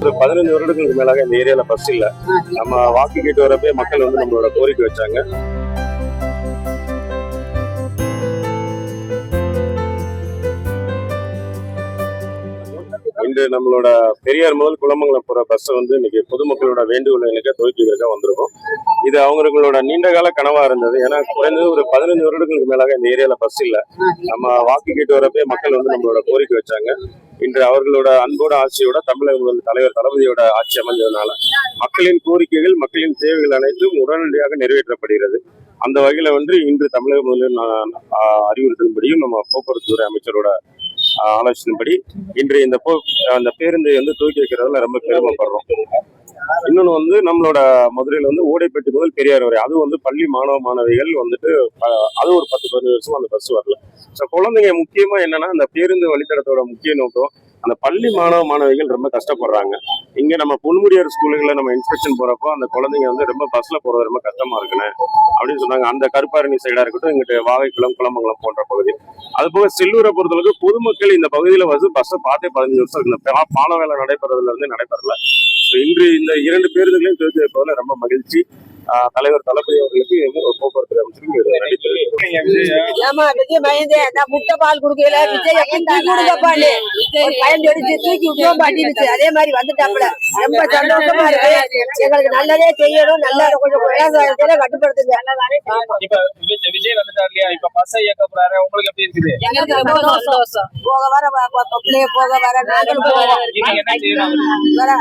ஒரு 15 வருடங்களுக்கு மேலாக இந்த ஏரியால பஸ் இல்ல. நம்ம வாக்கு கேட்டு வரப்பே மக்கள் வந்து நம்மளோட கோரிக்கை வச்சாங்க. இன்று நம்மளோட பெரியார் முதல் குளமங்கலம் போற பஸ் வந்து இன்னைக்கு பொதுமக்களோட வேண்டுகோள் எனக்கு துவக்கிக்காக வந்திருக்கும். இது அவங்களோட நீண்டகால கனவா இருந்தது. ஏன்னா குறைந்தது ஒரு 15 வருடங்களுக்கு மேலாக இந்த ஏரியால பஸ் இல்ல. நம்ம வாக்கு கேட்டு வரப்பே மக்கள் வந்து நம்மளோட கோரிக்கை வச்சாங்க. இன்று அவர்களோட அன்போட ஆட்சியோட தமிழக முதல் தலைவர் தளபதியோட ஆட்சி அமைந்ததுனால மக்களின் கோரிக்கைகள் மக்களின் தேவைகள் அனைத்தும் உடனடியாக நிறைவேற்றப்படுகிறது. அந்த வகையில வந்து இன்று தமிழக முதலில் அறிவுறுத்தலின்படியும் நம்ம போக்குவரத்து துறை அமைச்சரோட ஆலோசனைப்படி இன்று அந்த பேருந்தை வந்து துவக்கி வைக்கிறதுல ரொம்ப பெருமைப்படுறோம். இன்னொன்னு வந்து நம்மளோட மதுரையில வந்து ஓடைப்பட்டி முதல் பெரியார் வரை அது வந்து பள்ளி மாணவ மாணவிகள் வந்துட்டு அது ஒரு 10-15 வருஷம் அந்த பஸ் வரல. ஸோ குழந்தைங்க முக்கியமா என்னன்னா அந்த பேருந்து வழித்தடத்தோட முக்கிய நோக்கம் அந்த பள்ளி மாணவ மாணவிகள் ரொம்ப கஷ்டப்படுறாங்க. இங்க நம்ம பொன்முடியார் ஸ்கூலுகளை நம்ம இன்ஸ்பெக்ஷன் போறப்போ அந்த குழந்தைங்க வந்து ரொம்ப பஸ்ல போறது ரொம்ப கஷ்டமா இருக்குன்னு அப்படின்னு சொன்னாங்க. அந்த கருப்பாரணி சைடா இருக்கட்டும், இங்கிட்ட வாகைக்குளம் குளமங்கலம் போன்ற பகுதி. அது போக செல்லூரை பொறுத்தளவுக்கு பொதுமக்கள் இந்த பகுதியில வந்து பஸ்ஸை பார்த்தே 15 வருஷம் இருக்கு. இந்த பால வேலை நடைபெறதுல இருந்து நடைபெறல. இன்று இந்த 2 பேருந்துகளையும் துவக்கி வைப்பதில் ரொம்ப மகிழ்ச்சி. தலைவர் தளபதி அவர்களுக்கு போக்குவரத்து அமைச்சருக்கு முட்டை பால் குடுக்கல தூக்கி விட்டுருச்சு. அதே மாதிரி வந்துட்டாப்புல ரொம்ப சந்தோஷமா இருக்கு. எங்களுக்கு நல்லதே செய்யணும், நல்லா கொஞ்சம் கட்டுப்படுத்துங்க. விஜய் வந்துட்டார் இல்லையா, இப்ப பஸ் இயக்க போறாரு, உங்களுக்கு எப்படி இருக்குது? போக வர பிள்ளைய போக வர நாங்களும் என்ன செய்யணும்? நல்லது